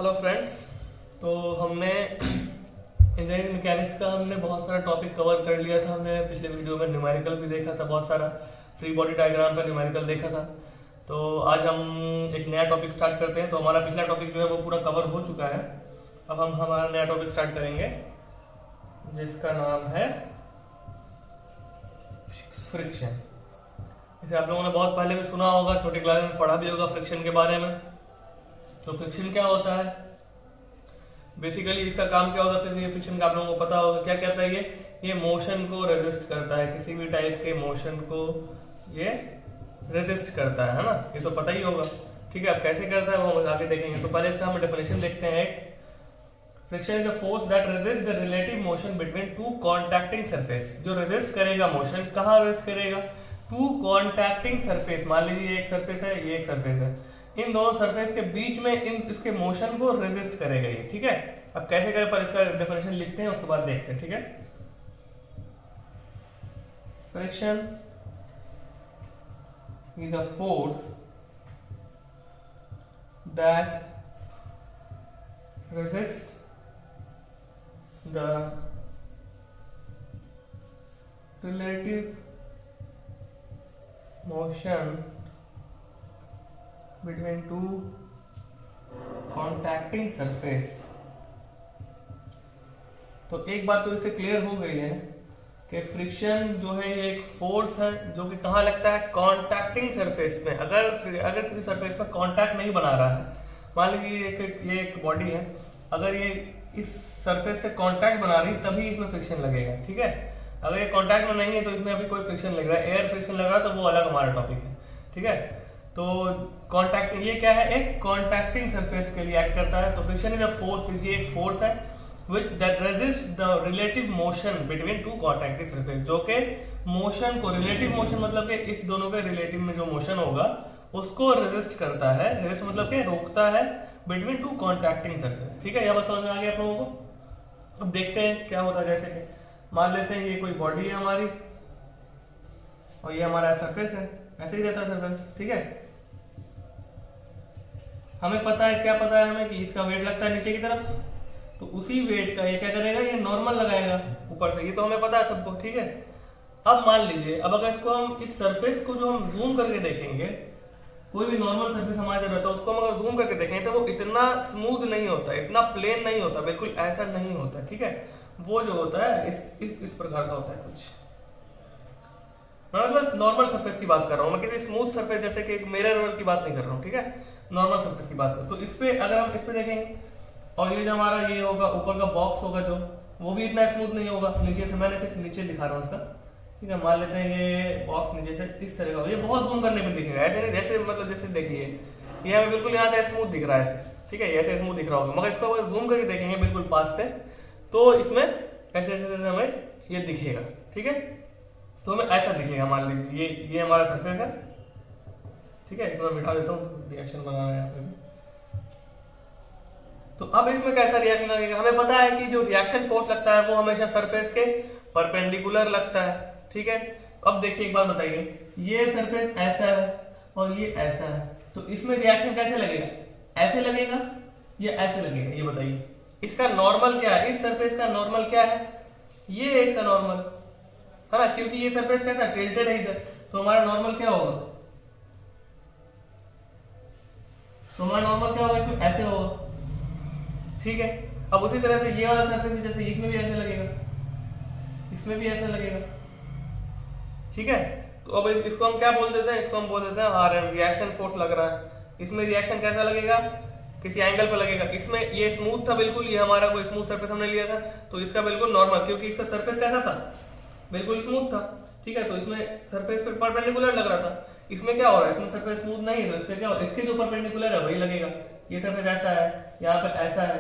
Hello friends. तो हमने engineering mechanics का बहुत सारा टॉपिक कवर कर लिया था। हमने पिछले वीडियो में न्यूमेरिकल भी देखा था, बहुत सारा फ्री बॉडी डायग्राम पर न्यूमेरिकल देखा था। तो आज हम एक नया टॉपिक स्टार्ट करते हैं। तो हमारा पिछला टॉपिक जो है वो पूरा कवर हो चुका है। अब हम हमारा नया टॉपिक स्टार्ट करेंगे जिसका नाम है फ्रिक्शन। इसे आप लोगों ने बहुत पहले भी सुना होगा, छोटी क्लास में पढ़ा भी होगा फ्रिक्शन के बारे में। तो फ्रिक्शन क्या होता है, बेसिकली इसका काम क्या होता है, फिर ये फ्रिक्शन का आप लोगों को पता होगा क्या करता है। ये मोशन को रेजिस्ट करता है, किसी भी टाइप के मोशन को ये रेजिस्ट करता है ना, ये तो पता ही होगा। ठीक है, अब कैसे करता है वो हम आगे देखेंगे। तो पहले इसका हम डेफिनेशन देखते हैं। Friction is the force that resist the relative motion between two contacting surface. जो रेजिस्ट करेगा मोशन, कहाँ रेजिस्ट करेगा? Two contacting surface. मान लीजिए एक सरफेस है, ये एक सरफेस है, इन दोनों सरफेस के बीच में इसके मोशन को रेजिस्ट करेगा ये। ठीक है, अब कैसे करें पर इसका डेफिनेशन लिखते हैं, उसके बाद देखते हैं। ठीक है, friction is a force that resist the relative motion between two contacting surface। तो एक बात तो इससे क्लियर हो गई है कि फ्रिक्शन जो है ये एक फोर्स है जो कि कहाँ लगता है? कॉन्टैक्टिंग सरफेस में। अगर किसी सरफेस पर कॉन्टैक्ट नहीं बना रहा है, मान लीजिए ये एक बॉडी है, अगर ये इस सरफेस से कॉन्टैक्ट बना रही तभी इसमें फ्रिक्शन लगेगा। ठीक है, अगर ये कॉन्टैक्ट में नहीं है तो इसमें अभी कोई फ्रिक्शन लग रहा है, एयर फ्रिक्शन लग रहा है, तो वो अलग हमारा टॉपिक है। ठीक है, तो कॉन्टैक्ट ये क्या है? एक कॉन्टैक्टिंग सरफेस के लिए एक्ट करता है। तो फ्रिक्शन इज अ फोर्स, ये एक फोर्स है which that resist the relative motion between two contacting surface, जो कि मोशन को, रिलेटिव मोशन मतलब कि इस दोनों के रिलेटिव में जो मोशन होगा उसको रेजिस्ट करता है। रेजिस्ट मतलब कि रोकता है बिटवीन टू कॉन्टैक्टिंग सरफेस। ठीक है, यह बात समझ में आ गया आप लोगों को। अब देखते हैं क्या होता है। जैसे कि मान लेते हैं ये कोई बॉडी है हमारी और ये हमारा सरफेस है, ऐसे ही रहता है सरफेस। ठीक है, हमें पता है, क्या पता है हमें कि इसका वेट लगता है नीचे की तरफ, तो उसी वेट का ये क्या करेगा? ये नॉर्मल लगाएगा ऊपर से, ये तो हमें पता है सबको। ठीक है, अब मान लीजिए, अब अगर इसको हम इस सरफेस को जो हम जूम करके देखेंगे, कोई भी नॉर्मल सरफेस हमारे रहता है उसको हम अगर जूम करके देखेंगे तो वो इतना स्मूथ नहीं होता, इतना प्लेन नहीं होता, बिल्कुल ऐसा नहीं होता। ठीक है, वो जो होता है इस प्रकार का होता है कुछ। मैं मतलब नॉर्मल सरफेस की बात कर रहा हूँ, मैं किसी स्मूथ सरफेस जैसे कि एक मिरर की बात नहीं कर रहा हूँ। ठीक है, नॉर्मल सरफेस की बात कर। तो इस पे अगर हम इस पे देखेंगे और ये जो हमारा ये होगा ऊपर का बॉक्स होगा जो, वो भी इतना स्मूथ नहीं होगा नीचे से। मैंने सिर्फ नीचे दिखा रहा हूँ इसका। ठीक है, मान लेते हैं ये बॉक्स नीचे से इस तरह का होगा, ये बहुत जूम करने पे दिखेगा, ऐसे नहीं, जैसे मतलब जैसे देखिए ये हमें बिल्कुल यहाँ से स्मूथ दिख रहा है ऐसे। ठीक है, ऐसे स्मूथ दिख रहा होगा, मगर इसको अगर जूम करके देखेंगे बिल्कुल पास से तो इसमें ऐसे ऐसे हमें ये दिखेगा। ठीक है, तो हमें ऐसा दिखेगा। मान लीजिए ये हमारा सरफेस है। ठीक है, इसमें मिटा देता हूँ, रिएक्शन बनाना है यहाँ पे भी। तो अब इसमें कैसा रिएक्शन लगेगा? हमें पता है कि जो रिएक्शन फोर्स लगता है वो हमेशा सरफेस के परपेंडिकुलर लगता है। ठीक है, अब देखिए एक बात बताइए, ये सरफेस ऐसा है और ये ऐसा है, तो इसमें रिएक्शन कैसे लगेगा? ऐसे लगेगा या ऐसे लगेगा? ये बताइए, इसका नॉर्मल क्या है? इस सरफेस का नॉर्मल क्या है? ये है इसका नॉर्मल, है ना, क्योंकि ये सरफेस कैसा टिल्टेड है इधर, तो हमारा नॉर्मल क्या होगा? तो हमारा नॉर्मल क्या होगा? इसमें ऐसे होगा। ठीक है, अब उसी तरह से ये वाला सरफेस जैसे इसमें भी ऐसे लगेगा, इसमें भी ऐसा लगेगा। ठीक है, तो अब इसको हम क्या बोल देते हैं? इसको हम बोल देते हैं आरएम, रिएक्शन फोर्स लग रहा है। इसमें रिएक्शन कैसा लगेगा? किसी एंगल पर लगेगा। इसमें ये स्मूथ था बिल्कुल, ये हमारा कोई स्मूथ सरफेस हमने लिया था, तो इसका बिल्कुल नॉर्मल, क्योंकि इसका सरफेस कैसा था? बिल्कुल स्मूथ था। ठीक है, तो इसमें सरफेस पे परपेंडिकुलर लग रहा था। इसमें क्या हो रहा है? इसमें सरफेस स्मूथ नहीं है, तो इसका क्या हो रहा है? इसके जो परपेंडिकुलर है वही लगेगा। ये सरफेस ऐसा है, यहाँ पे ऐसा है,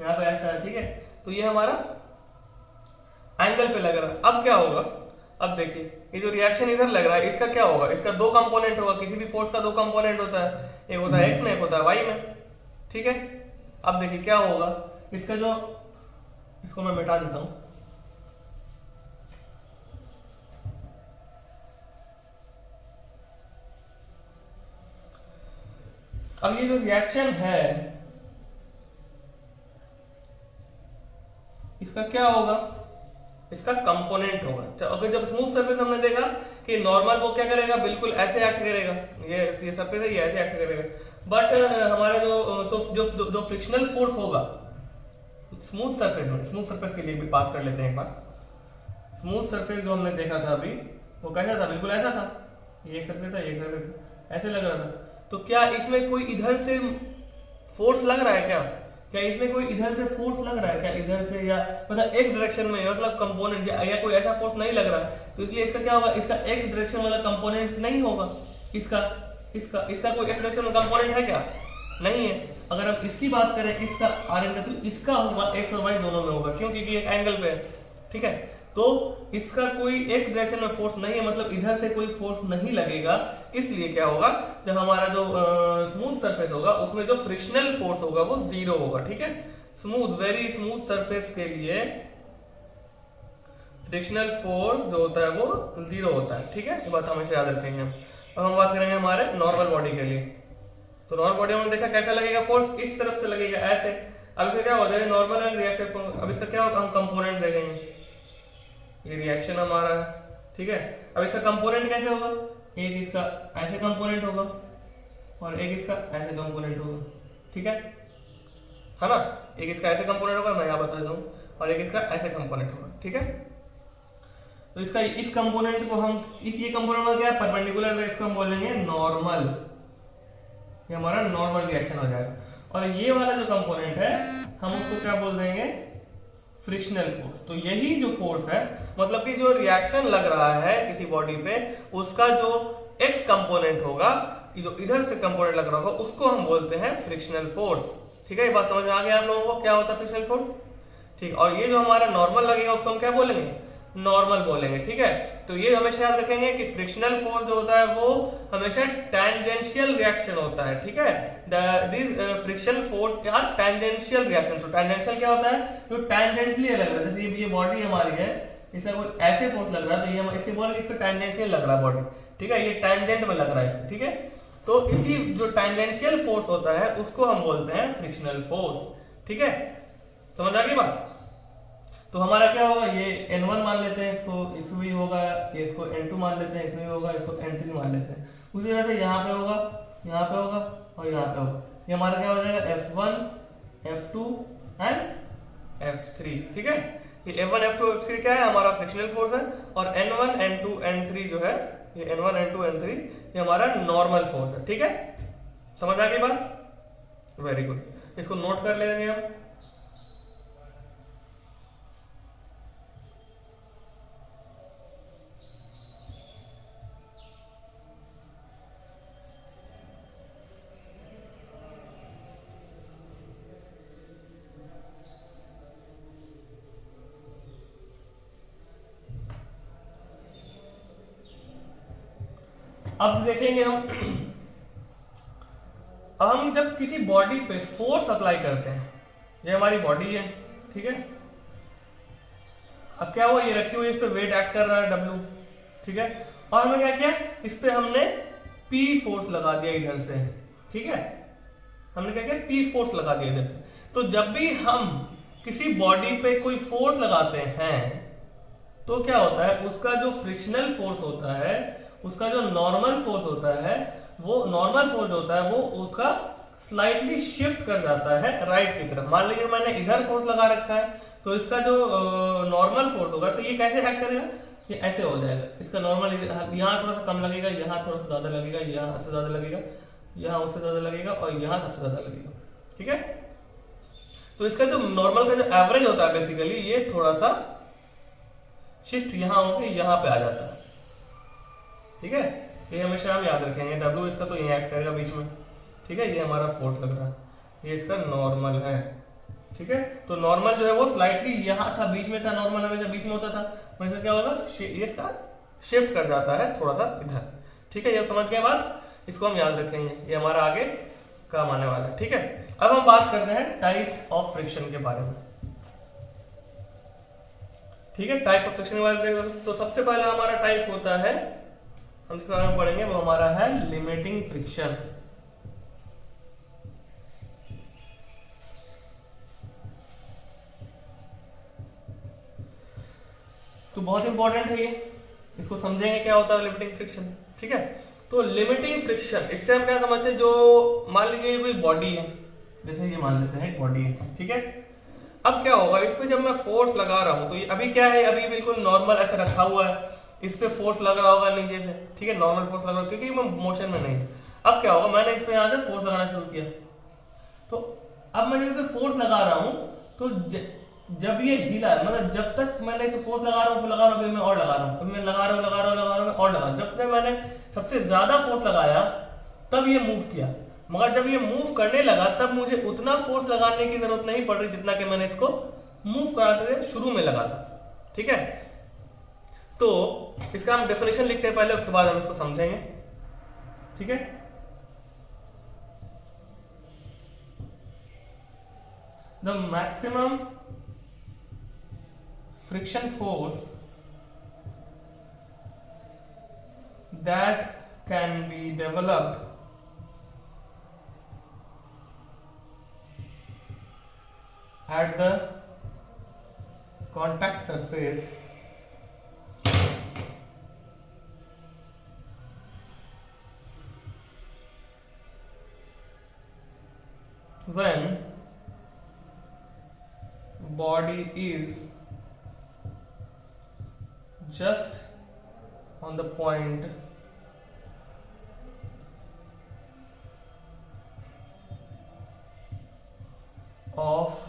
यहाँ पे ऐसा है। ठीक है, तो ये हमारा एंगल पे लग रहा है। अब क्या होगा? अब देखिए, ये जो रिएक्शन इधर लग रहा है इसका क्या होगा? इसका दो कंपोनेंट होगा, किसी भी फोर्स का दो कंपोनेंट होता है, एक होता है एक्स में, एक होता है वाई में। ठीक है, अब देखिए क्या होगा, इसका जो, इसको मैं मिटा देता हूं। अब ये जो रिएक्शन है इसका क्या होगा, इसका कंपोनेंट होगा। अगर जब स्मूथ सरफेस हमने देखा कि नॉर्मल वो क्या करेगा, बिल्कुल ऐसे एक्ट करेगा, ये सरफेस है, ये ऐसे एक्ट करेगा। बट हमारा जो फ्रिक्शनल फोर्स होगा स्मूथ सरफेस में, स्मूथ सरफेस के लिए भी बात कर लेते हैं एक बार। स्मूथ सरफेस जो हमने देखा था अभी, वो कैसा था, बिल्कुल ऐसा था, ये एक सरफेस था, ये एक सरफेस था, ऐसे लग रहा था। तो क्या इसमें कोई इधर से फोर्स लग रहा है क्या इसमें कोई इधर से फोर्स लग रहा है क्या, इधर से, या मतलब एक डायरेक्शन में, मतलब कंपोनेंट या कोई ऐसा फोर्स नहीं लग रहा है। तो इसलिए इसका क्या होगा, इसका एक्स डायरेक्शन वाला कंपोनेंट नहीं होगा। इसका कोई एक्स डायरेक्शन में कंपोनेंट है क्या, नहीं है। अगर हम इसकी बात करें, इसका आर का, तो इसका होगा एक्स और वाई दोनों में होगा, क्यों, क्योंकि एक एंगल पे है, ठीक है। तो इसका कोई एक्स डायरेक्शन में फोर्स नहीं है, मतलब इधर से कोई फोर्स नहीं लगेगा। इसलिए क्या होगा, जब हमारा जो स्मूथ सरफेस होगा उसमें जो फ्रिक्शनल फोर्स होगा वो जीरो होगा, ठीक है। स्मूथ, वेरी स्मूथ सरफेस के लिए फ्रिक्शनल फोर्स जो होता है वो जीरो होता है, ठीक है। ये बात हमेशा याद रखेंगे। अब हम बात करेंगे हमारे नॉर्मल बॉडी के लिए। तो नॉर्मल बॉडी में देखा कैसा लगेगा फोर्स, इस तरफ से लगेगा ऐसे। अब इसका क्या हो जाएगा, नॉर्मल एंड रिएक्शन। अब इसका क्या होगा, हम कंपोनेंट देखेंगे, ये रिएक्शन हमारा है, ठीक है। अब इसका कंपोनेंट कैसे होगा, एक इसका ऐसे कंपोनेंट होगा और एक इसका ऐसे कंपोनेंट होगा, ठीक है ना। एक इसका ऐसे कंपोनेंट होगा, मैं यहाँ बता देता हूँ, और एक इसका ऐसे कंपोनेंट होगा, ठीक है। तो इसका इस कंपोनेंट को हम, ये कंपोनेंट में क्या है, परपेंडिकुलर, इसको हम बोलेंगे नॉर्मल, ये हमारा नॉर्मल रिएक्शन हो जाएगा। और ये वाला जो कंपोनेंट है हम उसको क्या बोल देंगे, फ्रिक्शनल फोर्स। तो यही जो फोर्स है, मतलब कि जो रिएक्शन लग रहा है किसी बॉडी पे, उसका जो एक्स कंपोनेंट होगा, जो इधर से कंपोनेंट लग रहा होगा, उसको हम बोलते हैं फ्रिक्शनल फोर्स, ठीक है। ये बात समझ में आ गई आप लोगों को, क्या होता है फ्रिक्शनल फोर्स, ठीक। और ये जो हमारा नॉर्मल लगेगा उसको हम क्या बोलेंगे, नॉर्मल बोलेंगे, ठीक है। तो ये हमेशा याद रखेंगे कि फ्रिक्शनल फोर्स जो होता है वो हमेशा टैंजेंशियल रिएक्शन होता है, ठीक है। This friction force are tangential reaction. तो टैंजेंशियल क्या होता है, जो टैंजेंटली लग रहा है, जैसे ये बॉडी हमारी है, इसका कोई ऐसे फोर्स लग रहा है, तो ये हम इसके बोलेंगे इसको टैंजेंशियल लग रहा है बॉडी, ठीक है, ये टैंजेंट में लग रहा है इसको, ठीक है। तो इसी जो टैंजेंशियल फोर्स होता है उसको हम बोलते हैं फ्रिक्शनल फोर्स, ठीक है। समझ आ गई बात। तो हमारा क्या होगा, ये N1 मान लेते हैं, इसको भी होगा, ये इसको N2 मान लेते हैं, इसमें भी होगा, इसको N3 मान लेते हैं। उसी तरह से यहाँ पे होगा, यहाँ पे होगा और यहाँ पे होगा। ये हमारा क्या हो जाएगा, F1, F2 एंड F3, ठीक है। ये F1, F2, F3 क्या है, हमारा फ्रिक्शनल फोर्स है। और N1, N2, N3 जो है, ये N1, N2, N3 ये हमारा नॉर्मल फोर्स है, ठीक है। समझ आ गई बात, वेरी गुड। इसको नोट कर लेंगे हम। अब देखेंगे हम जब किसी बॉडी पे फोर्स अप्लाई करते हैं, ये हमारी बॉडी है, ठीक है। अब क्या हुआ, ये रखी हुई, इस पे वेट एक्ट कर रहा है W, ठीक है। और हमने क्या किया, इस पे हमने P फोर्स लगा दिया इधर से, ठीक है। हमने क्या किया, P फोर्स लगा दिया इधर से। तो जब भी हम किसी बॉडी पे कोई फोर्स लगाते हैं तो क्या होता है, उसका जो फ्रिक्शनल फोर्स होता है, उसका जो नॉर्मल फोर्स होता है, वो नॉर्मल फोर्स होता है वो उसका स्लाइटली शिफ्ट कर जाता है राइट की तरफ। मान लीजिए मैंने इधर फोर्स लगा रखा है, तो इसका जो नॉर्मल फोर्स होगा, तो ये कैसे एक्ट करेगा, ये ऐसे हो जाएगा। इसका नॉर्मल यहाँ थोड़ा सा कम लगेगा, यहाँ थोड़ा सा ज्यादा लगेगा, यहाँ से ज्यादा लगेगा, यहाँ उससे ज्यादा लगेगा और यहाँ सबसे ज्यादा लगेगा, ठीक है। तो इसका जो नॉर्मल का जो एवरेज होता है बेसिकली, ये थोड़ा सा शिफ्ट यहाँ होके यहाँ पे आ जाता है, ठीक है। ये हमेशा हम याद रखेंगे। W इसका तो ये एक्ट करेगा बीच में, ठीक है। ये हमारा फोर्स लग रहा है, ये इसका नॉर्मल है, ठीक है। तो नॉर्मल जो है वो स्लाइटली यहाँ था, बीच में था, नॉर्मल हमेशा बीच में होता था, वैसे क्या होगा, ये इसका शिफ्ट कर जाता है थोड़ा सा इधर, ठीक है। ये समझ गए बात, इसको हम याद रखेंगे, ये हमारा आगे काम आने वाला है, ठीक है। अब हम बात करते हैं टाइप्स ऑफ फ्रिक्शन के बारे में, ठीक है। टाइप ऑफ फ्रिक्शन के बारे में, तो सबसे पहला हमारा टाइप होता है, हम इसके बारे में पढ़ेंगे, वो हमारा है लिमिटिंग फ्रिक्शन। तो बहुत इंपॉर्टेंट है ये, इसको समझेंगे क्या होता है लिमिटिंग फ्रिक्शन। ठीक है, तो लिमिटिंग फ्रिक्शन इससे हम क्या समझते हैं, जो मान लीजिए कोई बॉडी है, जैसे ये मान लेते हैं एक बॉडी है, ठीक है। अब क्या होगा, इस पे जब मैं फोर्स लगा रहा हूं तो ये अभी क्या है, अभी बिल्कुल नॉर्मल ऐसे रखा हुआ है, इस पे फोर्स लग रहा होगा नीचे से, ठीक है, नॉर्मल फोर्स लग रहा होगा क्योंकि मैं मोशन में नहीं। अब क्या होगा, मैंने इस पे यहां से फोर्स लगाना शुरू किया, तो अब मैं जब इसे फोर्स लगा रहा हूं तो जब ये हिला, मतलब जब तक मैंने इसे फोर्स लगा रहा हूं, लगा रहा हूं, मैं और लगा रहा हूं, मैं लगा रहा हूं, लगा रहा हूं, लगा रहा हूं और लगा, जब तक मैंने सबसे ज्यादा फोर्स लगाया तब ये मूव किया। मगर जब ये मूव करने लगा तब मुझे उतना फोर्स लगाने की जरूरत नहीं पड़ रही जितना कि मैंने इसको मूव कराते शुरू में लगा था। ठीक है, तो इसका हम डेफिनेशन लिखते हैं पहले, उसके बाद हम इसको समझेंगे। ठीक है, the maximum friction force that can be developed at the contact surface when body is just on the point of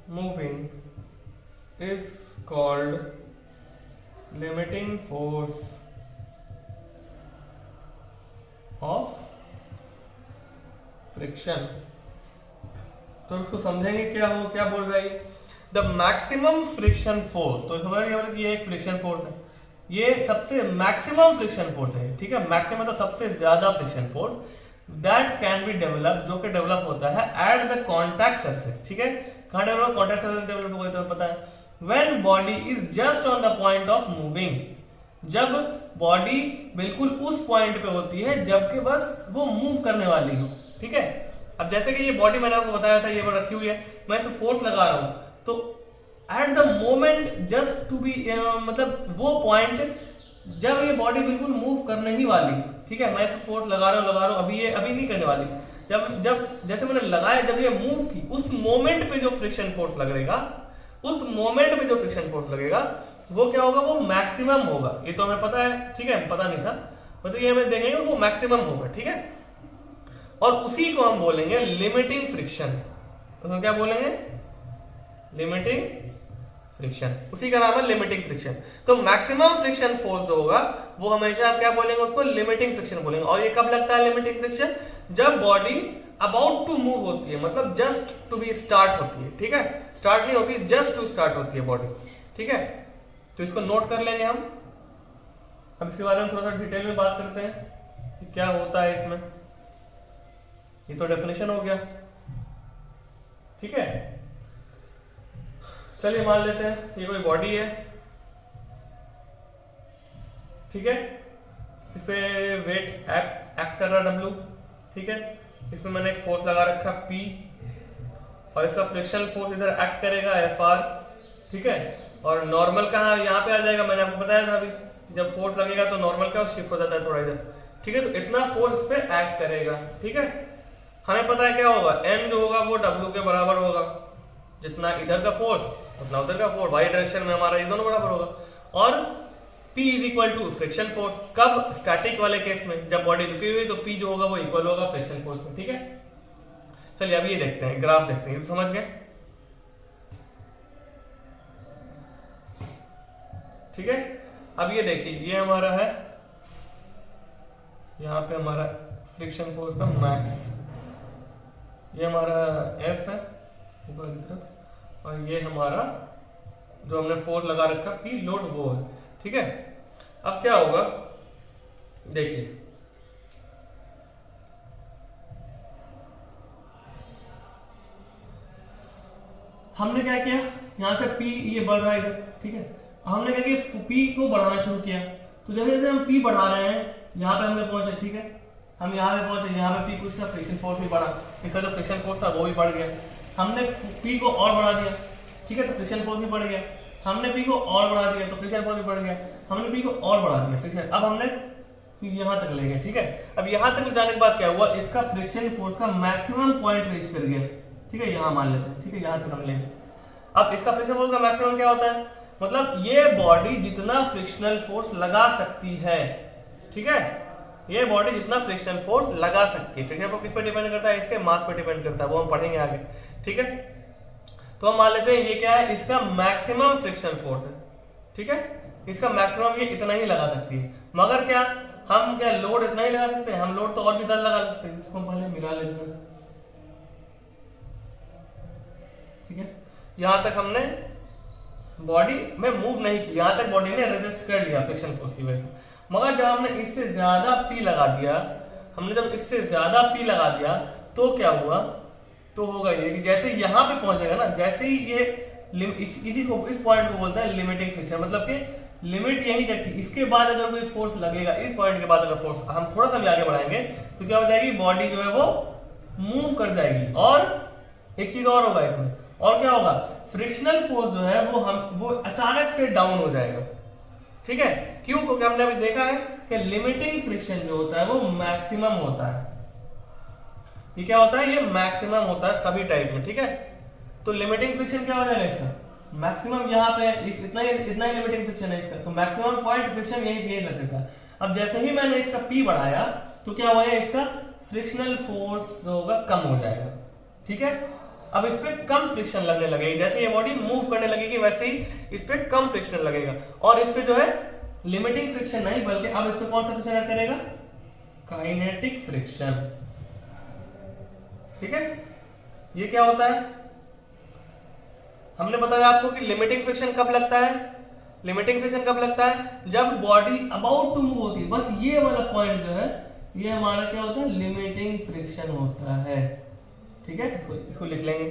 moving is called limiting force of friction। तो इसको समझेंगे क्या हो, क्या बोल रहा है द मैक्सिमम फ्रिक्शन फोर्स। तो समझ रहे ये एक फ्रिक्शन फोर्स है, ये सबसे मैक्सिमम फ्रिक्शन फोर्स है। ठीक है, मैक्सिमम तो सबसे ज्यादा friction force that can be develop, जो कि डेवलप होता है एट द कॉन्टैक्ट सरफेस। ठीक है, कहां डेवलप, कॉन्टैक्ट सरफेस डेवलप होता है, पता है, when body is just on the point of moving, जब बॉडी बिल्कुल उस पॉइंट पे होती है जबकि बस वो मूव करने वाली हो। ठीक है, अब जैसे कि ये बॉडी मैंने आपको बताया था, ये रखी हुई है, मैं इसे फोर्स लगा रहा हूं, तो at the moment just to be, मतलब वो पॉइंट जब ये बॉडी बिल्कुल मूव करने ही वाली, ठीक है, मैं फोर्स लगा रहा हूं, अभी ये अभी नहीं करने वाली, जब जैसे मैंने लगाया, जब ये मूव की, उस मोमेंट पे जो फ्रिक्शन फोर्स लगेगा, उस मोमेंट पे जो फ्रिक्शन फोर्स लगेगा वो क्या होगा, वो मैक्सिमम होगा। ये तो हमें पता है, ठीक है, पता नहीं था, मतलब ये हमें देखेंगे वो मैक्सिमम होगा। ठीक है, और उसी को हम बोलेंगे लिमिटिंग फ्रिक्शन। तो क्या बोलेंगे, लिमिटिंग फ्रिक्शन, उसी का नाम है लिमिटिंग फ्रिक्शन। तो मैक्सिमम फ्रिक्शन फोर्स जो होगा वो हमेशा आप क्या बोलेंगे, उसको लिमिटिंग फ्रिक्शन बोलेंगे। और ये कब लगता है लिमिटिंग फ्रिक्शन, जब बॉडी अबाउट टू मूव होती है, मतलब जस्ट टू बी स्टार्ट होती है। ठीक है, स्टार्ट नहीं होती, जस्ट टू स्टार्ट होती है बॉडी। ठीक है, तो इसको नोट कर लेंगे हम। अब इसके बारे में थोड़ा सा डिटेल में बात करते हैं कि क्या होता है इसमें। ये तो डेफिनेशन हो गया। ठीक है, चलिए मान लेते हैं ये कोई बॉडी है। ठीक है, इस पे वेट एक्ट कर रहा W। ठीक है, इसमें मैंने एक फोर्स लगा रखा P, और इसका फ्रिक्शनल फोर्स इधर एक्ट करेगा Fr। ठीक है, और नॉर्मल कहाँ यहाँ पे आ जाएगा, मैंने आपको बताया था अभी, जब फोर्स लगेगा तो नॉर्मल का शिफ्ट हो जाता है थोड़ा इधर। ठीक है, तो इतना फोर्स इस पे एक्ट करेगा। ठीक है, हमें पता है क्या होगा, M जो होगा वो W के बराबर होगा, जितना इधर का फोर्स उतना उधर का फोर्स, वाई डायरेक्शन में हमारा ये दोनों बराबर होगा। और P is equal to friction force, कब, स्टैटिक वाले केस में, जब बॉडी रुकी हुई तो P जो होगा वो इक्वल होगा फ्रिक्शन फोर्स में। ठीक है, चलिए अब ये देखते हैं, ग्राफ देखते हैं, समझ गए। ठीक है, अब ये देखिए, ये हमारा है, यहाँ पे हमारा फ्रिक्शन फोर्स का मैक्स, ये हमारा F है ऊपर की तरफ, और ये हमारा जो हमने फोर्स लगा रखा P लोड वो है। ठीक है, अब क्या होगा, देखिए हमने क्या किया, यहां से P ये बढ़ रहा है इधर। ठीक है, हमने क्या किया, P को बढ़ाना शुरू किया, तो जैसे जैसे हम P बढ़ा रहे हैं, यहाँ पे हमने पहुंचे। ठीक है, हम यहाँ पे पहुंचे, यहाँ पे P कुछ था, फ्रिक्शन फोर्स भी बढ़ा, इसका जो फ्रिक्शन फोर्स था वो भी बढ़ गया, हमने P को और बढ़ा दिया। ठीक है, तो फ्रिक्शन फोर्स भी बढ़ गया। हमने पी को और बढ़ा दिया तो फ्रिक्शन फोर्स भी बढ़ गया, हमने पी को और बढ़ा दिया फ्रिक्शन, अब हमने यहां तक ले गए। ठीक है, अब यहां तक जाने के बाद क्या हुआ, इसका फ्रिक्शन फोर्स का मैक्सिमम पॉइंट रीच कर गया। ठीक है, यहां मान लेते हैं, ठीक है, यहां तक हम ले गए। अब इसका फ्रिक्शन फोर्स का मैक्सिमम क्या होता है, मतलब ये बॉडी जितना फ्रिक्शनल फोर्स लगा सकती है, ठीक है, ये बॉडी जितना फ्रिक्शनल फोर्स लगा सकती है। फ्रिक्शन फोर्स किस पे डिपेंड करता है, इसके मास पे डिपेंड करता है, वो हम पढ़ेंगे आगे। ठीक है, तो हम मान लेते हैं ये क्या है, इसका मैक्सिमम फ्रिक्शन फोर्स है। ठीक है, इसका मैक्सिमम ये इतना ही लगा सकती है, मगर क्या हम क्या लोड इतना ही लगा सकते हैं, हम लोड तो और भी ज्यादा लगा सकते हैं, इसको पहले मिला लेते हैं। ठीक है, यहां तक हमने बॉडी में मूव नहीं की, यहां तक बॉडी ने रेजिस्ट कर लिया फ्रिक्शन फोर्स की वजह से, मगर जब हमने इससे ज्यादा पी लगा दिया, हमने जब इससे ज्यादा पी लगा दिया तो क्या हुआ, तो होगा ये कि जैसे यहां पे पहुंचेगा ना, जैसे ही ये इसी को इस पॉइंट को बोलते हैं लिमिटिंग फ्रिक्शन, मतलब कि लिमिट यही तक थी, इसके बाद अगर कोई फोर्स लगेगा, इस पॉइंट के बाद अगर फोर्स हम थोड़ा सा भी आगे बढ़ाएंगे तो क्या हो जाएगी, बॉडी जो है वो मूव कर जाएगी। और एक चीज और होगा इसमें, और क्या होगा, फ्रिक्शनल फोर्स जो है वो अचानक से डाउन हो जाएगा। ठीक है, क्यों, क्योंकि हमने अभी देखा है कि लिमिटिंग फ्रिक्शन जो होता है वो मैक्सिमम होता है। ये क्या होता है, ये मैक्सिमम होता है सभी टाइप में। ठीक है, तो लिमिटिंग फ्रिक्शन क्या हो जाएगा इसका, मैक्सिमम यहाँ पे इतना ही लिमिटिंग फ्रिक्शन है इसका, तो मैक्सिमम पॉइंट फ्रिक्शन यही लगेगा। अब जैसे ही मैंने इसका पी बढ़ाया तो क्या हुआ, इसका फ्रिक्शनल फोर्स जो होगा कम हो जाएगा। ठीक है, अब इस पे कम फ्रिक्शन लगने लगेगी, जैसे ये बॉडी मूव करने लगेगी वैसे ही इस पे कम फ्रिक्शन लगेगा, और इस पे जो है लिमिटिंग फ्रिक्शन नहीं बल्कि अब इस पे कौन सा फ्रिक्शन ऐड करेगा, काइनेटिक फ्रिक्शन। ठीक है, ये क्या होता है, हमने बताया आपको कि लिमिटिंग फ्रिक्शन कब लगता है, लिमिटिंग फ्रिक्शन कब लगता है, जब बॉडी अबाउट टू मूव होती है, बस ये वाला पॉइंट जो है ये हमारा क्या होता है, लिमिटिंग फ्रिक्शन होता है। ठीक है, इसको लिख लेंगे,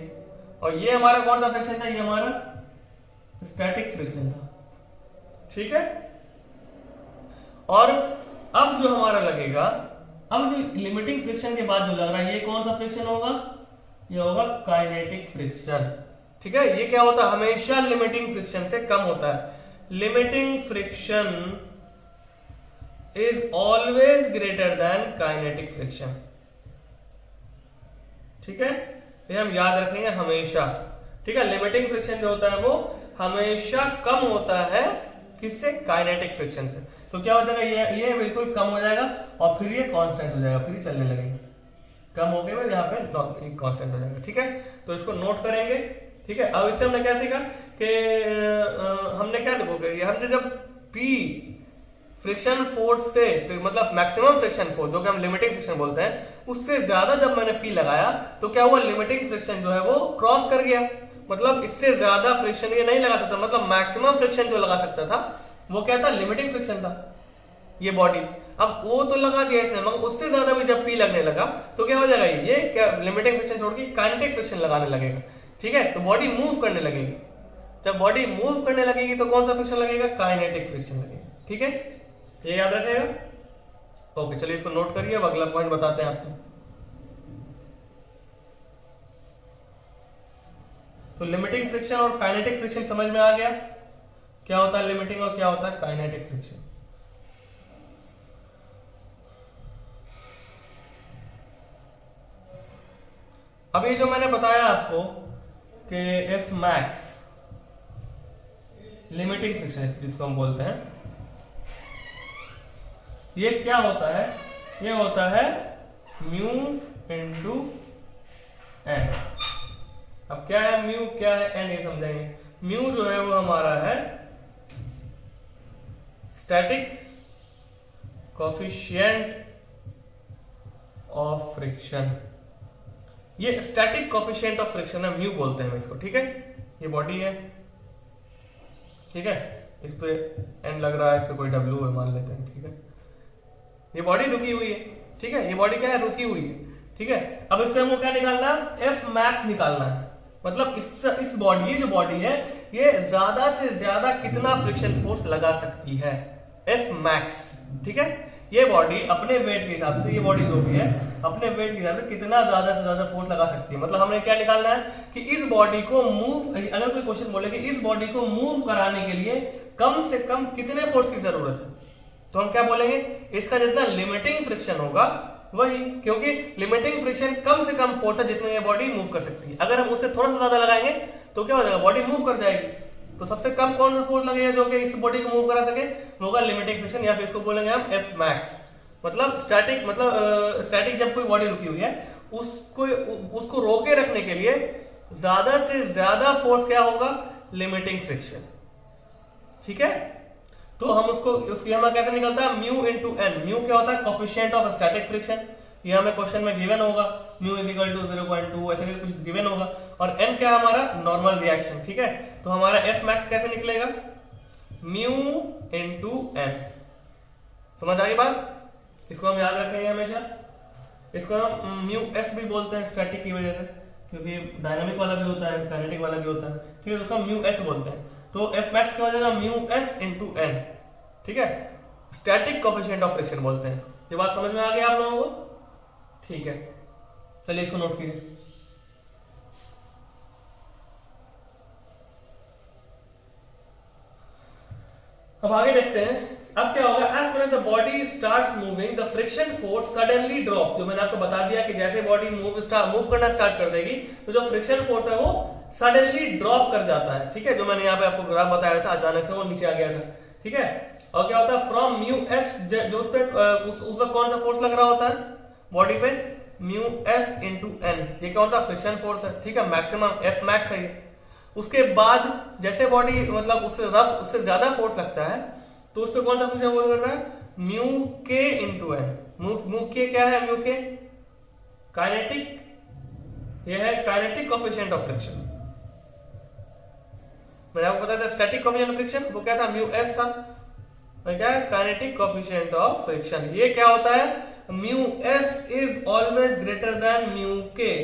और ये हमारा कौन सा फ्रिक्शन था, ये हमारा स्टैटिक फ्रिक्शन था। ठीक है, और अब जो हमारा लगेगा, अब जो लिमिटिंग फ्रिक्शन के बाद जो लग रहा है ये कौन सा फ्रिक्शन होगा, ये होगा काइनेटिक फ्रिक्शन। ठीक है, ये क्या होता है, हमेशा लिमिटिंग फ्रिक्शन से कम होता है। Limiting friction is always greater then kinetic friction. ठीक है, ये हम याद रखेंगे हमेशा। ठीक है, लिमिटिंग फ्रिक्शन जो होता है वो हमेशा कम होता है किससे, काइनेटिक फ्रिक्शन से। तो क्या हो जाएगा, ये बिल्कुल कम हो जाएगा और फिर ये कांस्टेंट हो जाएगा, फिर ही चलने लगेगा, कम हो गया यहाँ पे कांस्टेंट हो जाएगा। ठीक है, तो इसको नोट करेंगे। ठीक है, अब इससे हमने क्या सीखा कि हमने क्या देखोगे, हमने जब P फ्रिक्शन फोर्स से मतलब मैक्सिमम फ्रिक्शन फोर्स जो कि हम लिमिटिंग फ्रिक्शन बोलते हैं, उससे ज्यादा जब मैंने P लगाया तो क्या हुआ, लिमिटिंग फ्रिक्शन जो है वो क्रॉस कर गया, मतलब इससे ज्यादा फ्रिक्शन ये नहीं लगा सकता, मतलब मैक्सिमम फ्रिक्शन जो लगा सकता था वो क्या था, लिमिटिंग फ्रिक्शन था ये बॉडी। अब वो तो लगा दिया इसने, मगर उससे ज्यादा भी जब P लगने लगा तो क्या हो जाएगा, ये क्या लिमिटिंग फ्रिक्शन छोड़ के काइनेटिक फ्रिक्शन लगाने लगेगा। ठीक है, तो बॉडी मूव करने लगेगी, जब बॉडी मूव करने लगेगी तो कौन सा फ्रिक्शन लगेगा, काइनेटिक फ्रिक्शन लगेगा। ठीक है, ये याद रखेगा। ओके, चलिए इसको नोट करिए, अब अगला पॉइंट बताते हैं आपको। तो लिमिटिंग फ्रिक्शन और काइनेटिक फ्रिक्शन समझ में आ गया, क्या होता है लिमिटिंग और क्या होता है काइनेटिक फ्रिक्शन। अभी जो मैंने बताया आपको कि एफ मैक्स लिमिटिंग फ्रिक्शन जिसको हम बोलते हैं, ये क्या होता है, ये होता है म्यू इंटू एन। अब क्या है म्यू, क्या है एन, ये समझेंगे। म्यू जो है वो हमारा है स्टैटिक कोफिशिएंट ऑफ फ्रिक्शन, ये स्टैटिक कोफिशिएंट ऑफ फ्रिक्शन है, म्यू बोलते हैं इसको। ठीक है, ये बॉडी है, ठीक है, इस पे एन लग रहा है, इस पे कोई डब्ल्यू है मान लेते हैं। ठीक है, ये बॉडी रुकी हुई है। ठीक है, ये बॉडी क्या है, रुकी हुई है। ठीक है, अब इस पे हमको क्या निकालना है, एफ मैक्स निकालना है, मतलब इस बॉडी, ये जो बॉडी है ये ज्यादा से ज्यादा कितना फ्रिक्शन फोर्स लगा सकती है, एफ मैक्स। ठीक है, ये बॉडी अपने वेट के हिसाब से, ये बॉडी जो भी है अपने वेट के हिसाब से कितना ज्यादा से ज्यादा फोर्स लगा सकती है। मतलब हमने क्या निकालना है कि इस बॉडी को मूव, अगर कोई क्वेश्चन बोले कि इस बॉडी को मूव कराने के लिए कम से कम कितने फोर्स की जरूरत है, तो हम क्या बोलेंगे, इसका जितना लिमिटिंग फ्रिक्शन होगा वही, क्योंकि लिमिटिंग फ्रिक्शन कम से कम फोर्स है जिसमें ये बॉडी मूव कर सकती है। अगर हम उससे थोड़ा सा ज्यादा लगाएंगे तो क्या हो जाएगा, बॉडी मूव कर जाएगी। तो सबसे कम कौन सा फोर्स लगेगा जो कि इस बॉडी को मूव करा सके, वो होगा लिमिटिंग फ्रिक्शन, या फिर इसको बोलेंगे हम एफ मैक्स। मतलब स्टैटिक, मतलब स्टैटिक जब कोई बॉडी रुकी हुई है उसको रोके रखने के लिए ज्यादा से ज्यादा फोर्स क्या होगा, लिमिटिंग फ्रिक्शन। ठीक है, तो हम उसकी हमें कैसे निकलता है, म्यू इंटू एन। म्यू क्या होता है, कोफिशिएंट ऑफ स्टैटिक फ्रिक्शन, ये हमें क्वेश्चन में गिवन होगा, म्यू इज इक्वल टू 0.2 ऐसे कुछ गिवन होगा, और एन क्या है हमारा, नॉर्मल रिएक्शन। ठीक है, तो हमारा एफ मैक्स कैसे निकलेगा, म्यू इंटू एन। समझ आ गई बात, इसको हम याद रखेंगे हमेशा। इसको हम म्यू एस भी बोलते हैं स्टैटिक की वजह से, क्योंकि डायनामिक वाला भी होता है, काइनेटिक वाला भी होता है। ठीक है, तो उसको म्यू एस बोलते हैं। तो एफ मैक्स क्या हो जाएगा, म्यू एस इंटू एन। ठीक है, स्टैटिक कोफिशिएंट ऑफ फ्रिक्शन बोलते हैं। ये बात समझ में आ गई आप लोगों को? ठीक है, चलिए इसको नोट कीजिए। अब आगे देखते हैं, अब क्या होगा, as soon as the body starts moving the friction force suddenly drop. जो मैंने आपको बता दिया कि जैसे बॉडी मूव करना स्टार्ट कर देगी तो जो फ्रिक्शन फोर्स है वो सडनली ड्रॉप कर जाता है। ठीक है, जो मैंने यहाँ पे आपको ग्राफ बताया था, अचानक से वो नीचे आ गया था। ठीक है, और क्या होता है, फ्रॉम म्यू एस, जो उस पर उसका कौन सा फोर्स लग रहा होता है बॉडी पे, म्यू एस इंटू एन। ये कौन सा फ्रिक्शन फोर्स है। ठीक है, मैक्सिमम एफ मैक्स है ये। उसके बाद जैसे बॉडी मतलब उससे ज्यादा फोर्स लगता है तो उस पर कौन सा फ्रिक्शन फोर्स कर रहा है, म्यू के इंटू एन। म्यू के क्या है, म्यू के काइनेटिक, यह है काइनेटिक कोफिशिएंट ऑफ फ्रिक्शन। मैंने आपको बताया था स्टैटिक कोफिशिएंट ऑफ फ्रिक्शन वो क्या था, म्यू एस था, और क्या है, काइनेटिक कोफिशिएंट ऑफ फ्रिक्शन। ये क्या होता है, mu s is always greater than mu के।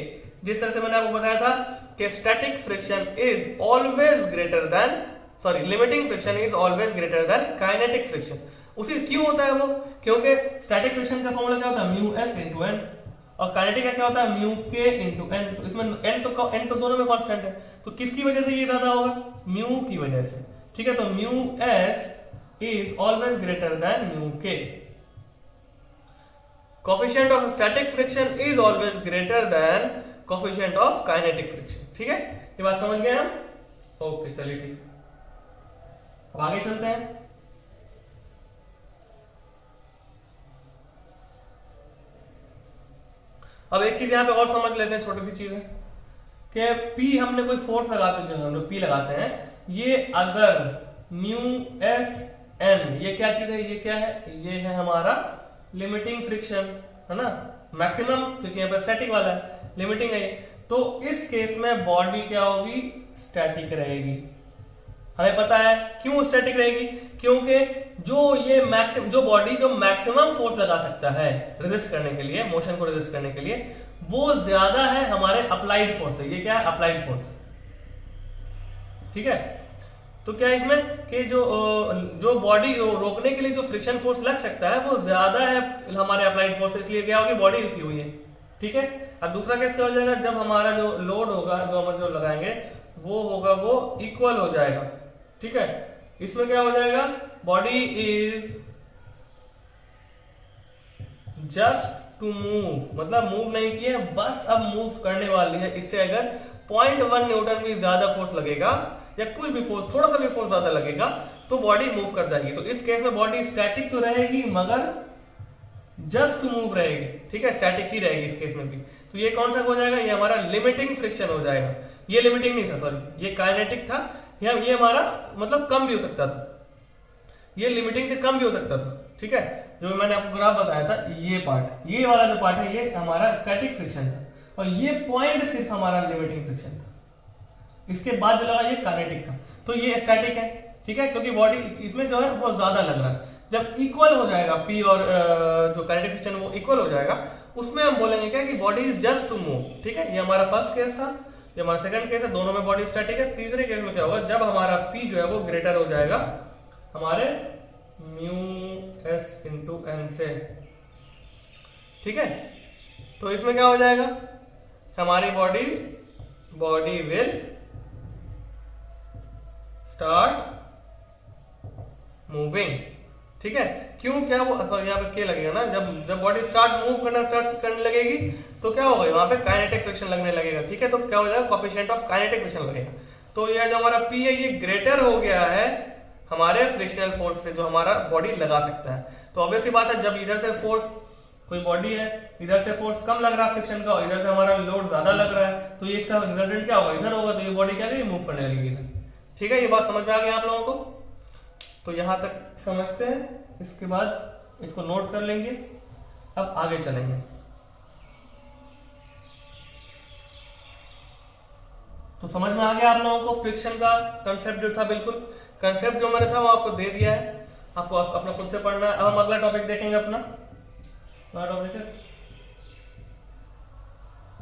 जिस तरह से मैंने आपको बताया था कि static friction is always greater then, sorry, limiting friction is always greater then kinetic friction. उसी क्यों होता है वो, क्योंकि स्टैटिक फ्रिक्शन का फॉर्मूला क्या होता है, म्यू एस इंटू एन, और काइनेटिक का क्या होता है, म्यू के इंटू एन। तो इसमें एन तो दोनों में कांस्टेंट है, तो किसकी वजह से ये ज्यादा होगा, म्यू की वजह से। ठीक है, तो mu s is always greater than mu k. Coefficient of static friction is always greater than coefficient of kinetic friction. ठीक है, ये बात समझ गए हम? ओके, चलिए ठीक, अब आगे चलते हैं। अब एक चीज यहां पे और समझ लेते हैं, छोटी सी चीज है कि पी हमने कोई फोर्स लगाते हैं, जो हम लोग पी लगाते हैं, ये अगर म्यू एस एन, ये क्या चीज है, ये क्या है, ये है हमारा लिमिटिंग फ्रिक्शन, है ना, मैक्सिमम, क्योंकि यहाँ पर स्टैटिक वाला है, लिमिटिंग है। तो इस केस में बॉडी क्या होगी, स्टैटिक रहेगी। हमें पता है क्यों स्टैटिक रहेगी, क्योंकि जो बॉडी जो मैक्सिमम फोर्स लगा सकता है रेजिस्ट करने के लिए, मोशन को रेजिस्ट करने के लिए, वो ज्यादा है हमारे अप्लाइड फोर्स से। ये क्या है, अप्लाइड फोर्स। ठीक है, तो क्या है इसमें कि जो बॉडी रोकने के लिए जो फ्रिक्शन फोर्स लग सकता है वो ज्यादा है हमारे अप्लाइड फोर्स से, इसलिए क्या होगी, बॉडी रुकी हुई है। ठीक है, अब दूसरा केस क्या हो जाएगा, जब हमारा जो लोड होगा, जो हम जो लगाएंगे वो होगा, वो इक्वल हो जाएगा। ठीक है, इसमें क्या हो जाएगा, body is just to move, मतलब मूव नहीं किए, बस अब मूव करने वाली है। इससे अगर 0.1 न्यूटन भी ज्यादा फोर्स लगेगा या कोई भी फोर्स, थोड़ा सा भी फोर्स ज्यादा लगेगा तो बॉडी मूव कर जाएगी। तो इस केस में बॉडी स्टैटिक तो रहेगी मगर जस्ट मूव रहेगी। ठीक है, स्टैटिक ही रहेगी इस केस में भी। तो ये कौन सा हो जाएगा, ये हमारा लिमिटिंग फ्रिक्शन हो जाएगा। ये लिमिटिंग नहीं था, सॉरी, ये काइनेटिक था, या ये हमारा मतलब कम भी हो सकता था, ये लिमिटिंग से कम भी हो सकता था। ठीक है, जो मैंने आपको ग्राफ बताया था, ये पार्ट, ये वाला जो पार्ट है, ये हमारा स्टैटिक फ्रिक्शन था, और ये पॉइंट सिर्फ हमारा लिमिटिंग फ्रिक्शन था। इसके बाद जो लगा ये काइनेटिक था, तो ये स्टैटिक है। ठीक है, क्योंकि बॉडी इसमें जो है वो ज्यादा लग रहा है। जब इक्वल हो जाएगा पी और जो काइनेटिक फ्रिक्शन वो इक्वल हो जाएगा, उसमें हम बोलेंगे क्या कि body is just to move. ठीक है, ये हमारा फर्स्ट केस था, ये हमारा सेकंड केस है, दोनों में बॉडी स्टैटिक है। तीसरे केस में क्या होगा, जब हमारा पी जो है वो ग्रेटर हो जाएगा हमारे म्यू एस इंटू एन से, ठीक है। तो इसमें क्या हो जाएगा, हमारी बॉडी विल स्टार्ट मूविंग, ठीक है। क्यों, क्या वो यहाँ पे क्या लगेगा ना, जब बॉडी स्टार्ट करने लगेगी तो क्या होगा, वहां पे काइनेटिक फ्रिक्शन लगने लगेगा, ठीक है। तो क्या हो जाएगा, कोएफिशिएंट ऑफ काइनेटिक फ्रिक्शन लगेगा। तो यह जो हमारा P है ये ग्रेटर हो गया है हमारे फ्रिक्शनल फोर्स से जो हमारा बॉडी लगा सकता है। तो ऑब्वियसली बात है, जब इधर से फोर्स, कोई बॉडी है, इधर से फोर्स कम लग रहा है फ्रिक्शन का और इधर से हमारा लोड ज्यादा लग रहा है, तो ये इसका रिजल्टेंट क्या होगा, इधर होगा। तो ये बॉडी क्या करेगी, मूव करने लगेगी इधर, ठीक है। ये बात समझ में आ गई आप लोगों को। तो यहां तक समझते हैं, इसके बाद इसको नोट कर लेंगे। अब आगे चलेंगे। तो समझ में आ गया आप लोगों को फ्रिक्शन का कंसेप्ट जो था, बिल्कुल कंसेप्ट जो मैंने था वो आपको दे दिया है, आपको अपना खुद से पढ़ना है। अब हम अगला टॉपिक देखेंगे अपना टॉपिक है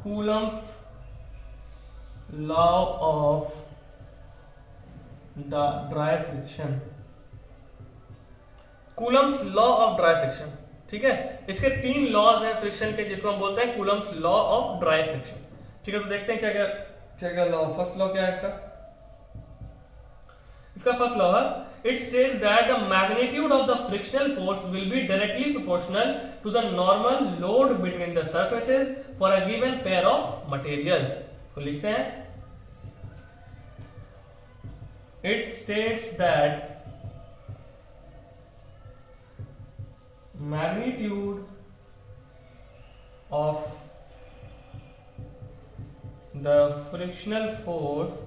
Coulomb's law of dry friction. Coulomb's law of dry friction, ठीक है। इसके 3 लॉज हैं फ्रिक्शन के, जिसको हम बोलते हैं Coulomb's law of dry friction, ठीक है। तो देखते हैं क्या क्या लॉ। फर्स्ट लॉ क्या है इसका फर्स्ट लॉ है, it states that the magnitude of the frictional force will be directly proportional to the normal load between the surfaces for a given pair of materials. तो लिखते हैं, it states that magnitude of the frictional force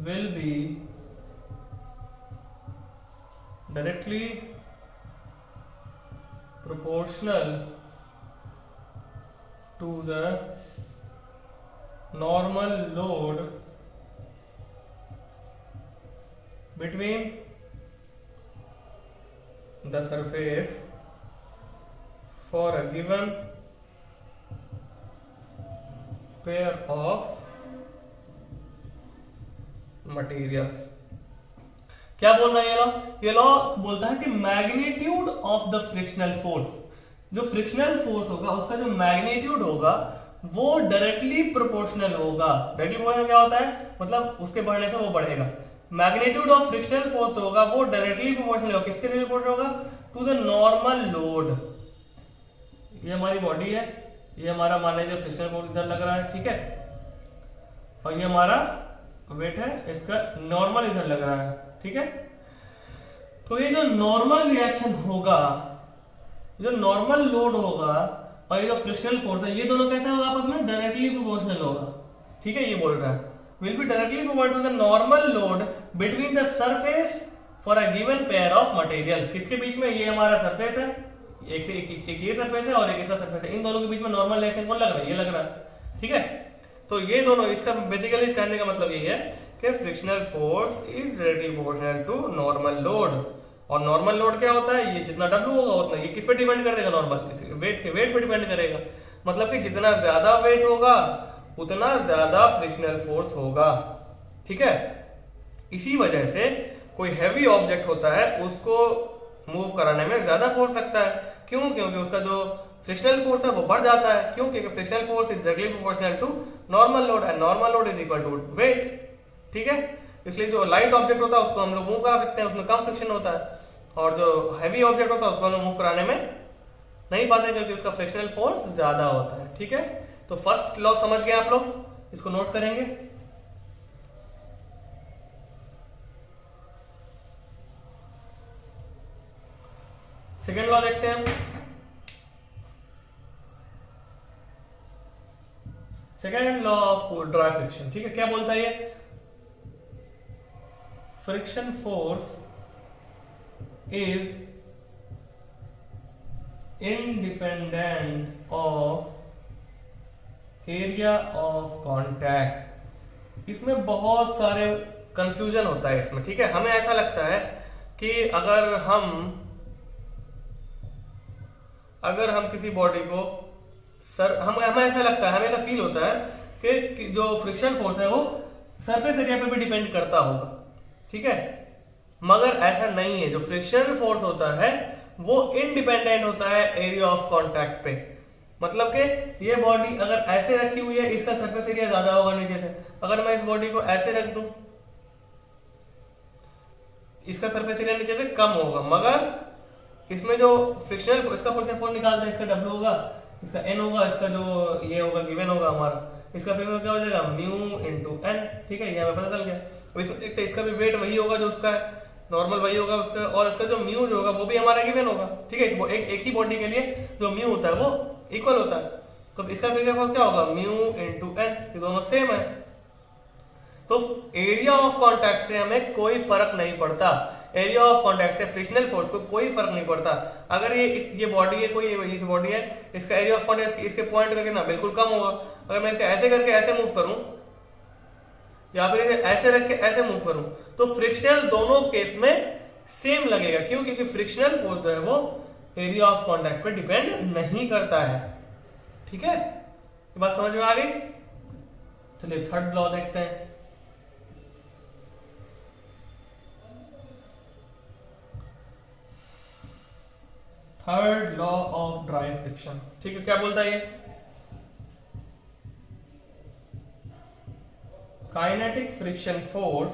will be directly proportional to the normal load between the surface for a given pair of materials। क्या बोल रहा है ये law? ये law बोलता है कि magnitude of the frictional force, जो फ्रिक्शनल फोर्स होगा उसका जो मैग्नीट्यूड होगा वो डायरेक्टली प्रोपोर्शनल होगा। डायरेक्टली प्रोपोर्शनल क्या होता है, मतलब उसके बढ़ने से वो बढ़ेगा। मैग्नीट्यूड ऑफ फ्रिक्शनल फोर्स होगा वो डायरेक्टली प्रोपोर्शनल होगा, किसके लिए प्रोपोर्शनल होगा, टू द नॉर्मल लोड। ये हमारी बॉडी है, ये हमारा मान लीजिए फ्रिक्शनल फोर्स इधर लग रहा है, ठीक है, और ये हमारा वेट है, इसका नॉर्मल इधर लग रहा है, ठीक है। तो ये जो नॉर्मल रिएक्शन होगा, जो नॉर्मल लोड होगा और ये जो फ्रिक्शनल फोर्स है, ये दोनों कैसे होगा आपस में, डायरेक्टली प्रोपोर्शनल होगा, ठीक है। ये बोल रहा है will be directly proportional to the normal load between the surface for a given pair of materials। किसके बीच में, ये हमारा सरफेस है, एक ये सरफेस है और एक इसका सरफेस है, इन दोनों के बीच में नॉर्मल रिएक्शन कौन लग रहा है, ये लग रहा है, ठीक है। तो ये दोनों, इसका बेसिकली कहने का मतलब ये है कि frictional force is directly proportional to normal load. और नॉर्मल लोड क्या होता है, ये जितना W होगा उतना, ये किस पे डिपेंड करेगा, नॉर्मल वेट के वेट पे डिपेंड करेगा। मतलब कि जितना ज्यादा वेट होगा उतना ज्यादा फ्रिक्शनल फोर्स होगा, ठीक है। इसी वजह से कोई हैवी ऑब्जेक्ट होता है उसको मूव कराने में ज्यादा फोर्स लगता है। क्यों, क्योंकि उसका जो फ्रिक्शनल फोर्स है वो बढ़ जाता है। क्यों, क्योंकि frictional force is directly proportional to normal load and normal load is equal to weight, ठीक है। इसलिए जो लाइट ऑब्जेक्ट होता है उसको हम लोग मूव करा सकते हैं, उसमें कम फ्रिक्शन होता है, और जो हैवी ऑब्जेक्ट होता है उसको हम लोग मूव कराने में नहीं पाते क्योंकि उसका फ्रिक्शनल फोर्स ज्यादा होता है, ठीक है। तो फर्स्ट लॉ समझ गए आप लोग, इसको नोट करेंगे। सेकेंड लॉ देखते हैं। Second law of dry friction, ठीक है। क्या बोलता है ये, friction force is independent of area of contact. इसमें बहुत सारे कंफ्यूजन होता है इसमें, ठीक है। हमें ऐसा लगता है कि अगर हम किसी बॉडी को हमें ऐसा लगता है, हमें ऐसा फील होता है कि जो फ्रिक्शन फोर्स है वो सरफेस एरिया पे भी डिपेंड करता होगा, ठीक है। मगर ऐसा नहीं है, जो फ्रिक्शनल फोर्स होता है वो इंडिपेंडेंट होता है एरिया ऑफ कांटेक्ट पे। मतलब कि ये बॉडी अगर ऐसे रखी हुई है, इसका सरफेस एरिया ज्यादा होगा नीचे से। अगर मैं इस बॉडी को ऐसे रख दूं, इसका सरफेस एरिया नीचे से कम होगा, मगर इसमें जो फ्रिक्शनल इसका फ्रिक्शनल फोर्स निकालते हैं, इसका डब्ल्यू होगा, इसका एन होगा, इसका जो ये होगा गिवन होगा हमारा, इसका फिर क्या हो जाएगा म्यू इंटू एन। ठीक है, ये हमें पता चल गया। अब इसमें देखते हैं, इसका भी वेट वही होगा जो उसका है, नॉर्मल वही होगा उसका, और उसका जो म्यू जो होगा वो भी हमारा गिवन होगा। ठीक है, एक ही बॉडी के लिए जो म्यू होता है वो इक्वल होता है। तो इसका फिर क्या होगा म्यू इंटू एन, ये दोनों सेम है। तो एरिया ऑफ कांटेक्ट से हमें कोई फर्क नहीं पड़ता, एरिया ऑफ कांटेक्ट से फ्रिक्शनल फोर्स को कोई फर्क नहीं पड़ता। अगर ये बॉडी है, कोई इस बॉडी है, इसका एरिया ऑफ कांटेक्ट इसके पॉइंट करके ना बिल्कुल कम होगा। अगर मैं इसके ऐसे करके ऐसे मूव करूं, या फिर ऐसे रख के ऐसे मूव करूं, तो फ्रिक्शनल दोनों केस में सेम लगेगा। क्यों? क्योंकि फ्रिक्शनल फोर्स जो है वो एरिया ऑफ कांटेक्ट पे डिपेंड नहीं करता है। ठीक है, ये बात समझ में आ गई। चलिए थर्ड लॉ देखते हैं। Third law of dry friction. ठीक है, क्या बोलता है ये? Kinetic friction force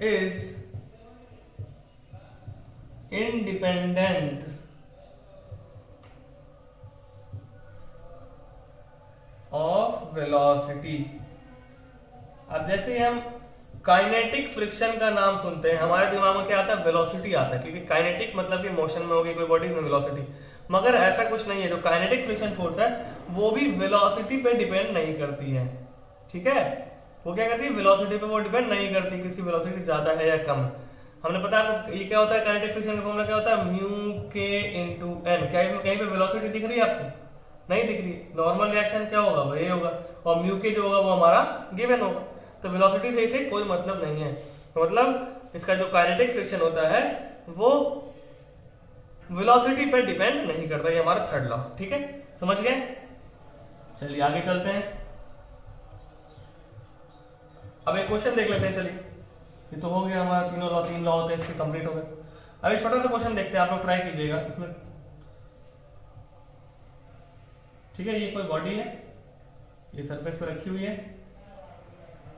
is independent of velocity. अब जैसे हम काइनेटिक फ्रिक्शन का नाम सुनते हैं, हमारे दिमाग में क्या आता है? वेलोसिटी आता है, क्योंकि काइनेटिक मतलब कि मोशन में होगी कोई बॉडी में वेलोसिटी। मगर ऐसा कुछ नहीं है, जो काइनेटिक फ्रिक्शन फोर्स है वो भी वेलोसिटी पे डिपेंड नहीं करती है। ठीक है, वो क्या करती है? वेलोसिटी पे वो डिपेंड नहीं करती कि इसकी वेलोसिटी ज्यादा है या कम। हमने पता है ये क्या होता है, काइनेटिक फ्रिक्शन का फॉर्मूला क्या होता है? म्यू के इंटू एन। क्या इसमें कहीं पे वेलोसिटी दिख रही है आपको? नहीं दिख रही। नॉर्मल रिएक्शन क्या होगा? वो ये होगा, और म्यू के जो होगा वो हमारा गिवन होगा। तो वेलोसिटी से इसे कोई मतलब नहीं है। तो मतलब इसका जो काइनेटिक फ्रिक्शन होता है वो वेलोसिटी पर डिपेंड नहीं करता। ये हमारा थर्ड लॉ। ठीक है, समझ गए? चलिए आगे चलते हैं। अब एक क्वेश्चन देख लेते हैं। चलिए, ये तो हो गया हमारा तीन लॉ होते हैं, इसके कंप्लीट हो गए। अब एक छोटा सा क्वेश्चन देखते हैं, आप लोग ट्राई कीजिएगा इसमें। ठीक है, ये कोई बॉडी है, ये सरफेस पे रखी हुई है,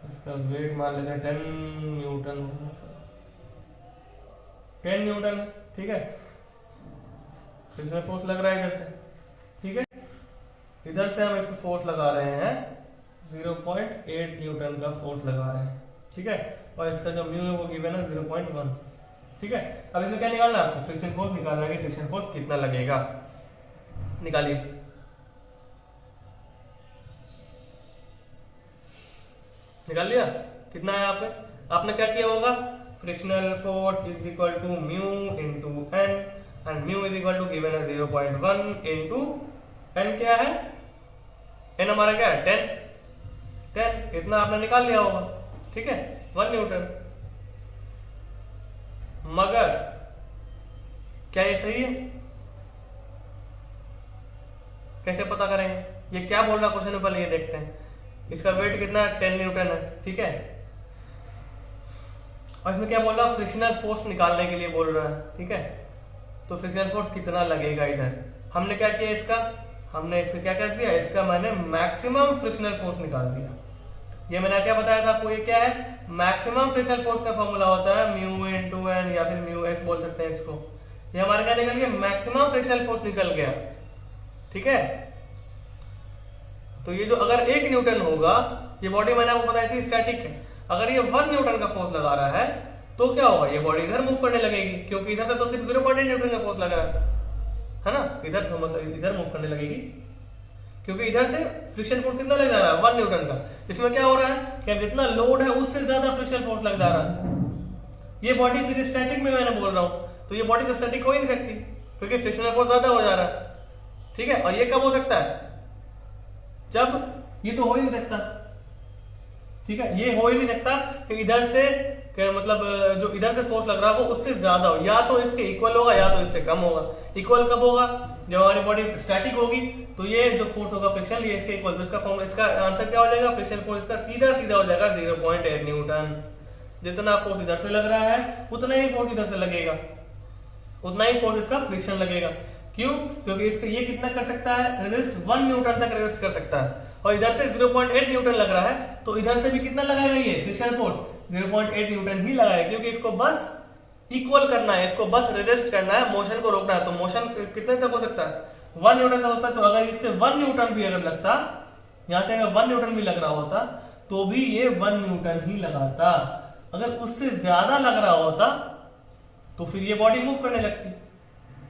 इसका वेट मान लेते हैं 10 न्यूटन। 10 न्यूटन है। ठीक है, इसमें फोर्स लग रहा है इधर से। ठीक है, इधर से हम इसको फोर्स लगा रहे हैं 0.8 न्यूटन का फोर्स लगा रहे हैं। ठीक है, और इसका जो म्यू है वो गिवन है 0.1। ठीक है, अब इसमें क्या निकालना है आपको? फ्रिक्शन फोर्स निकालना है कि फ्रिक्शन फोर्स कितना लगेगा। निकालिए। निकाल लिया? कितना है आपने क्या किया होगा? Frictional force is equal to mu into N, and mu is equal to given है 0.1 इंटू एन। क्या है? एन हमारा क्या है? 10। इतना आपने निकाल लिया होगा। ठीक है, 1 न्यूटन। मगर क्या ये सही है? कैसे पता करेंगे? ये क्या बोल रहा क्वेश्चन में, पहले ये देखते हैं। इसका वेट कितना है? 10 न्यूटन है। ठीक है, और इसमें क्या बोल रहा है? फ्रिक्शनल फोर्स निकालने के लिए बोल रहा है। ठीक है, तो फ्रिक्शनल फोर्स कितना लगेगा इधर? हमने क्या किया इसका? हमने इसमें क्या कर दिया? इसका मैंने मैक्सिमम फ्रिक्शनल फोर्स निकाल दिया। ये मैंने क्या बताया था आपको? ये क्या है? मैक्सिमम फ्रिक्शनल फोर्स का फॉर्मूला होता है म्यू इंटू एन, या फिर म्यू एस बोल सकते हैं इसको। ये हमारा क्या निकल गया? मैक्सिमम फ्रिक्शनल फोर्स निकल गया। ठीक है, तो ये जो अगर 1 न्यूटन होगा, ये बॉडी मैंने आपको बताई थी स्टैटिक है, अगर ये 1 न्यूटन का फोर्स लगा रहा है तो क्या होगा? ये बॉडी इधर मूव करने लगेगी, क्योंकि इधर से तो सिर्फ 0.8 न्यूटन का फोर्स लगा है ना। इधर मतलब इधर मूव करने लगेगी, क्योंकि इधर से फ्रिक्शन फोर्स कितना लग जा रहा है? 1 न्यूटन का। इसमें क्या हो रहा है कि जितना लोड है उससे ज्यादा फ्रिक्शन फोर्स लग जा रहा है। ये बॉडी फिर स्टैटिक में मैंने बोल रहा हूं, तो ये बॉडी तो स्टैटिक हो ही नहीं सकती, क्योंकि फ्रिक्शनल फोर्स ज्यादा हो जा रहा है। ठीक है, और ये कब हो सकता है? जब ये तो हो ही नहीं सकता। ठीक है, ये हो ही नहीं सकता कि इधर से मतलब जो इधर से फोर्स लग रहा है वो उससे ज्यादा हो, या तो इसके इक्वल होगा या तो इससे कम होगा। इक्वल कब होगा? जब हमारी बॉडी स्टैटिक होगी, तो ये जो फोर्स होगा फ्रिक्शन, ये इसके इक्वल। तो इसका आंसर क्या हो जाएगा? फ्रिक्शन फोर्स इसका सीधा हो जाएगा 0.8 न्यूटन। जितना फोर्स इधर से लग रहा है उतना ही फोर्स इधर से लगेगा, उतना ही फोर्स इसका फ्रिक्शन लगेगा। क्यों? क्योंकि इसका ये कितना कर सकता है, रेजिस्ट 1 न्यूटन तक रेजिस्ट कर सकता है, और इधर से 0.8 न्यूटन लग रहा है, तो इधर से भी कितना लगाएगा ये फ्रिक्शन फोर्स, 0.8 न्यूटन ही लगाएगा, क्योंकि इसको बस इक्वल करना है, इसको बस रेजिस्ट करना है, मोशन को रोकना है। तो मोशन कितने तक हो सकता है, 1 न्यूटन तक होता है। तो अगर इससे 1 न्यूटन भी अगर लगता, यहां से अगर 1 न्यूटन भी लग रहा होता तो भी ये 1 न्यूटन ही लगाता। अगर उससे ज्यादा लग रहा होता तो फिर ये बॉडी मूव करने लगती,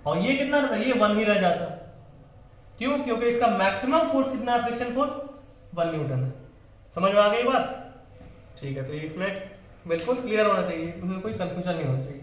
और ये कितना रहता, ये 1 ही रह जाता। क्यों? क्योंकि इसका मैक्सिमम फोर्स कितना है, फ्रिक्शन फोर्स 1 न्यूटन है। समझ में आ गई बात? ठीक है, तो इसमें बिल्कुल क्लियर होना चाहिए, इसमें कोई कंफ्यूजन नहीं होना चाहिए।